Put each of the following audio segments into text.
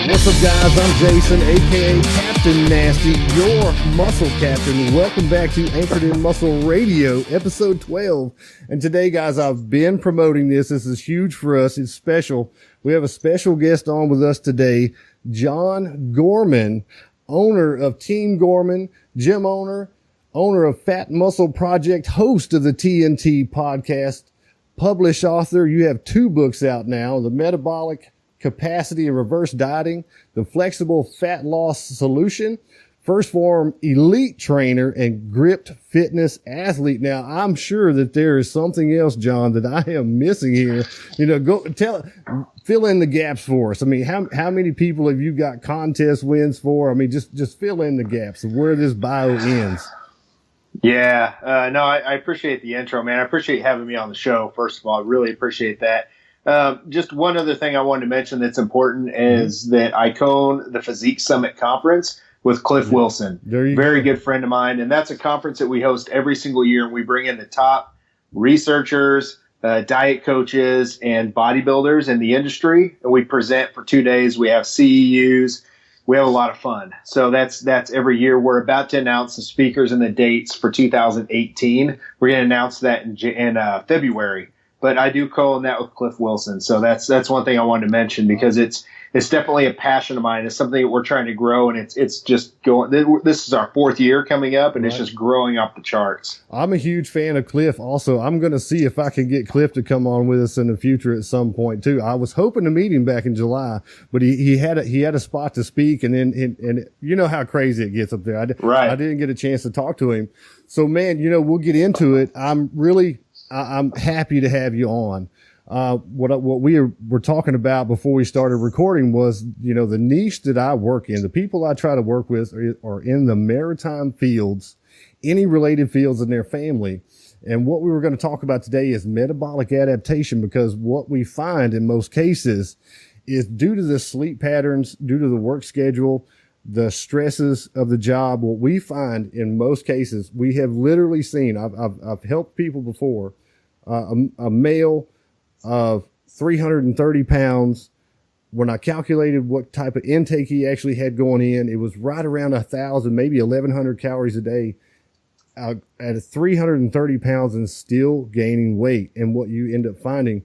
What's up, guys? I'm Jason, aka Captain Nasty, your muscle captain. Welcome back to Anchored in Muscle Radio, episode 12. And today, guys, I've been promoting this. This is huge for us. It's special. We have a special guest on with us today, John Gorman, owner of Team Gorman, gym owner of Phat Muscle Project, host of the TNT podcast, published author. You have 2 books out now, The Metabolic Capacity and Reverse Dieting, The Flexible Fat Loss Solution, First Phorm Elite Trainer, and Gripped Fitness Athlete. Now, I'm sure that there is something else, John, that I am missing here. You know, fill in the gaps for us. I mean, how many people have you got contest wins for? I mean, just fill in the gaps of where this bio ends. Yeah, no, I appreciate the intro, man. I appreciate having me on the show. First of all, I really appreciate that. Just one other thing I wanted to mention that's important is that I co-own the Physique Summit conference with Cliff Wilson, very good friend of mine. And that's a conference that we host every single year. And we bring in the top researchers, diet coaches, and bodybuilders in the industry. And we present for 2 days. We have CEUs. We have a lot of fun. So that's every year. We're about to announce the speakers and the dates for 2018. We're going to announce that in February. But I do co-own that with Cliff Wilson. So that's one thing I wanted to mention because it's definitely a passion of mine. It's something that we're trying to grow, and it's just going. This is our 4th year coming up, and It's just growing off the charts. I'm a huge fan of Cliff. Also, I'm going to see if I can get Cliff to come on with us in the future at some point too. I was hoping to meet him back in July, but he had a spot to speak, and then you know how crazy it gets up there. I didn't get a chance to talk to him. So, man, you know, we'll get into it. I'm happy to have you on. What we were talking about before we started recording was, you know, the niche that I work in, the people I try to work with are in the maritime fields, any related fields in their family. And what we were going to talk about today is metabolic adaptation, because what we find in most cases is due to the sleep patterns, due to the work schedule, the stresses of the job. What we find in most cases, we have literally seen, I've helped people before, a male of 330 pounds. When I calculated what type of intake he actually had going in, it was right around 1,000, maybe 1,100 calories a day at 330 pounds and still gaining weight. And what you end up finding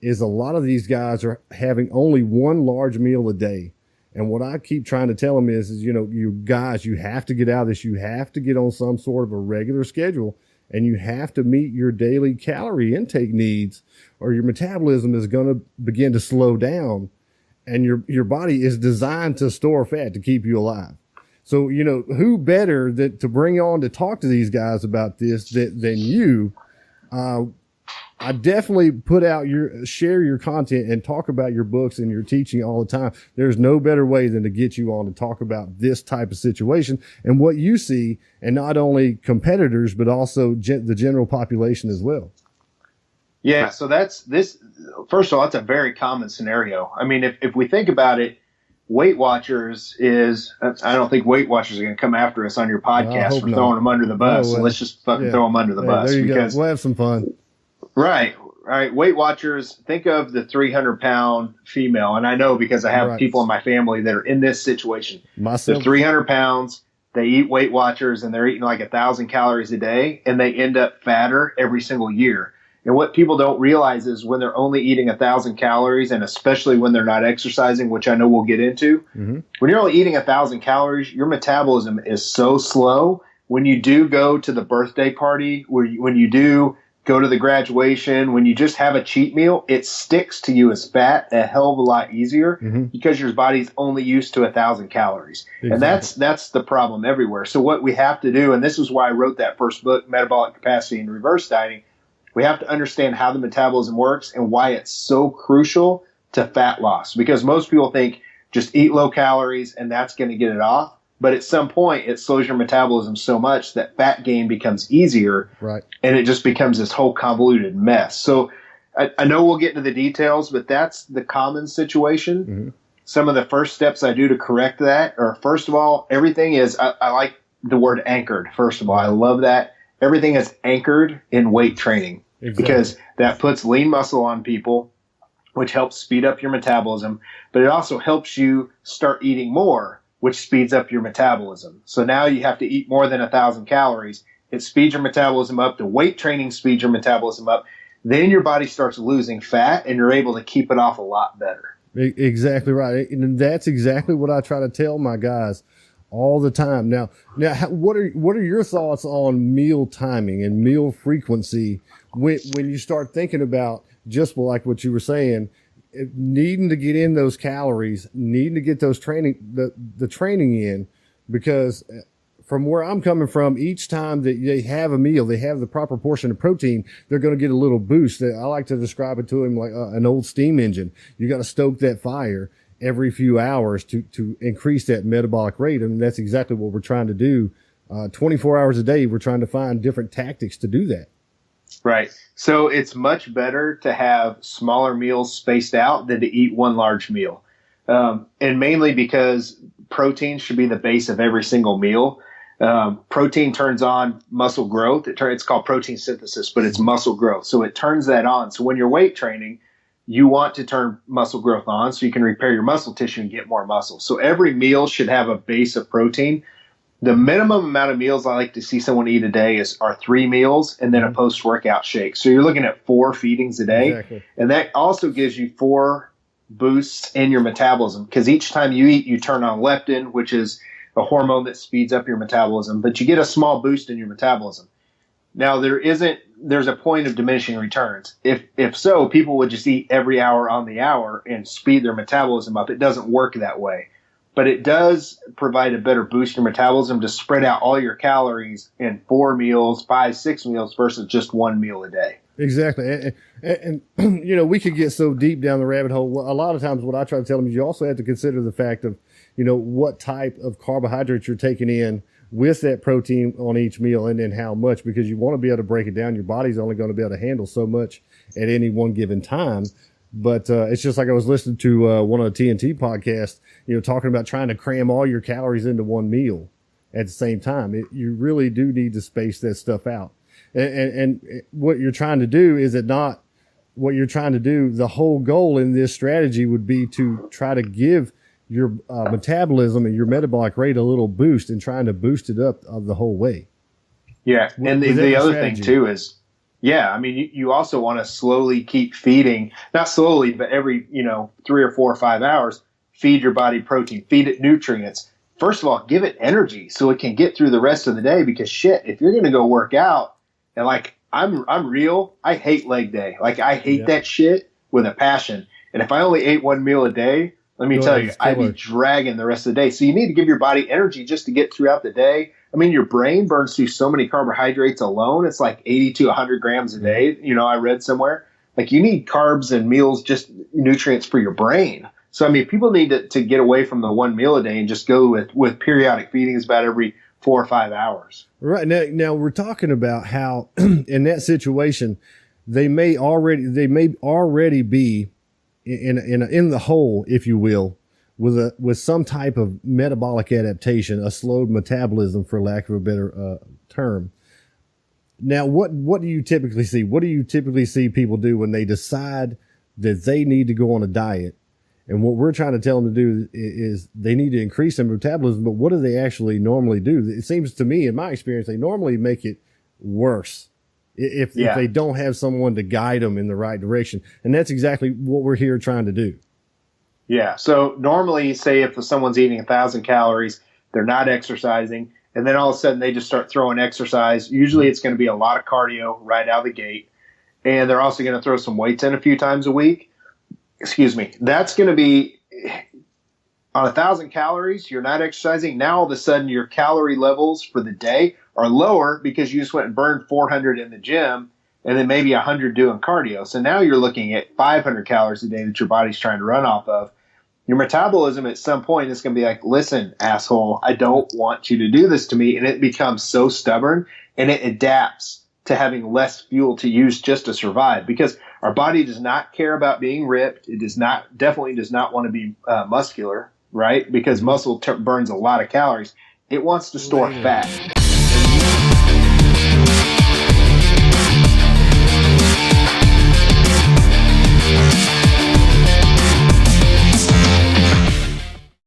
is a lot of these guys are having only one large meal a day. And what I keep trying to tell them is, you know, you guys, you have to get out of this. You have to get on some sort of a regular schedule, and you have to meet your daily calorie intake needs, or your metabolism is going to begin to slow down, and your body is designed to store fat to keep you alive. So, you know, who better to bring on to talk to these guys about this than you? I definitely share your content and talk about your books and your teaching all the time. There's no better way than to get you on to talk about this type of situation and what you see, and not only competitors, but also the general population as well. Yeah. So first of all, that's a very common scenario. I mean, if we think about it, Weight Watchers I don't think Weight Watchers are going to come after us on your podcast for throwing them under the bus. So let's just fucking throw them under the bus. There you go. We'll have some fun. Right. Weight Watchers, think of the 300-pound female. And I know because I have people in my family that are in this situation. They're 300 pounds. They eat Weight Watchers, and they're eating like 1,000 calories a day, and they end up fatter every single year. And what people don't realize is when they're only eating 1,000 calories, and especially when they're not exercising, which I know we'll get into, when you're only eating 1,000 calories, your metabolism is so slow. When you do go to the birthday party, when you do go to the graduation, when you just have a cheat meal, it sticks to you as fat a hell of a lot easier because your body's only used to 1,000 calories. Exactly. And that's the problem everywhere. So what we have to do, and this is why I wrote that first book, Metabolic Capacity and Reverse Dieting, we have to understand how the metabolism works and why it's so crucial to fat loss. Because most people think just eat low calories and that's going to get it off. But at some point, it slows your metabolism so much that fat gain becomes easier, and it just becomes this whole convoluted mess. So I know we'll get into the details, but that's the common situation. Some of the first steps I do to correct that are, first of all, everything is, I like the word anchored, first of all. I love that. Everything is anchored in weight training because that puts lean muscle on people. which helps speed up your metabolism, but it also helps you start eating more, which speeds up your metabolism. So now you have to eat more than 1,000 calories. It speeds your metabolism up. The weight training speeds your metabolism up. Then your body starts losing fat, and you're able to keep it off a lot better. Exactly right. And that's exactly what I try to tell my guys all the time. Now, what are your thoughts on meal timing and meal frequency when you start thinking about, just like what you were saying, needing to get in those calories, needing to get those the training in, because from where I'm coming from, each time that they have a meal, they have the proper portion of protein, they're going to get a little boost. I like to describe it to them like an old steam engine. You got to stoke that fire every few hours to increase that metabolic rate. And that's exactly what we're trying to do. 24 hours a day, we're trying to find different tactics to do that. Right. So it's much better to have smaller meals spaced out than to eat one large meal. And mainly because protein should be the base of every single meal. Protein turns on muscle growth. It's called protein synthesis, but it's muscle growth. So it turns that on. So when you're weight training, you want to turn muscle growth on so you can repair your muscle tissue and get more muscle. So every meal should have a base of protein. The minimum amount of meals I like to see someone eat a day are 3 meals and then a post-workout shake. So you're looking at 4 feedings a day. Exactly. And that also gives you 4 boosts in your metabolism, because each time you eat, you turn on leptin, which is a hormone that speeds up your metabolism, but you get a small boost in your metabolism. Now, there's a point of diminishing returns. If so, people would just eat every hour on the hour and speed their metabolism up. It doesn't work that way. But it does provide a better boost in your metabolism to spread out all your calories in 4 meals, 5, 6 meals versus just 1 meal a day. Exactly. And you know, we could get so deep down the rabbit hole. A lot of times what I try to tell them is you also have to consider the fact of, you know, what type of carbohydrates you're taking in with that protein on each meal, and then how much, because you want to be able to break it down. Your body's only going to be able to handle so much at any one given time. But it's just like I was listening to one of the TNT podcasts, you know, talking about trying to cram all your calories into one meal at the same time. You really do need to space that stuff out. And what you're trying to do, is it not what you're trying to do? The whole goal in this strategy would be to try to give your metabolism and your metabolic rate a little boost, and trying to boost it up the whole way. Yeah. And the other thing too is, I mean, you also want to slowly keep feeding, not slowly, but every, 3 or 4 or 5 hours, feed your body protein, feed it nutrients. First of all, give it energy so it can get through the rest of the day, because if you're going to go work out, and like, I'm real, I hate leg day. Like, I hate that shit with a passion. And if I only ate 1 meal a day, let me tell you, I'd be dragging the rest of the day. So you need to give your body energy just to get throughout the day. I mean, your brain burns through so many carbohydrates alone. It's like 80 to 100 grams a day. I read somewhere. Like, you need carbs and meals, just nutrients for your brain. So, I mean, people need to get away from the 1 meal a day and just go with periodic feedings about every 4 or 5 hours. Right. Now we're talking about how in that situation, they may already be in the hole, if you will, with some type of metabolic adaptation, a slowed metabolism, for lack of a better term. Now, what do you typically see? What do you typically see people do when they decide that they need to go on a diet? And what we're trying to tell them to do is they need to increase their metabolism, but what do they actually normally do? It seems to me, in my experience, they normally make it worse if they don't have someone to guide them in the right direction. And that's exactly what we're here trying to do. Yeah. So normally, say if someone's eating 1,000 calories, they're not exercising, and then all of a sudden they just start throwing exercise. Usually it's going to be a lot of cardio right out of the gate. And they're also going to throw some weights in a few times a week. Excuse me. That's going to be on 1,000 calories. You're not exercising. Now all of a sudden your calorie levels for the day are lower because you just went and burned 400 in the gym and then maybe 100 doing cardio. So now you're looking at 500 calories a day that your body's trying to run off of. Your metabolism at some point is going to be like, listen, asshole, I don't want you to do this to me. And it becomes so stubborn, and it adapts to having less fuel to use just to survive, because our body does not care about being ripped. It definitely does not want to be muscular, right? Because muscle burns a lot of calories. It wants to store fat.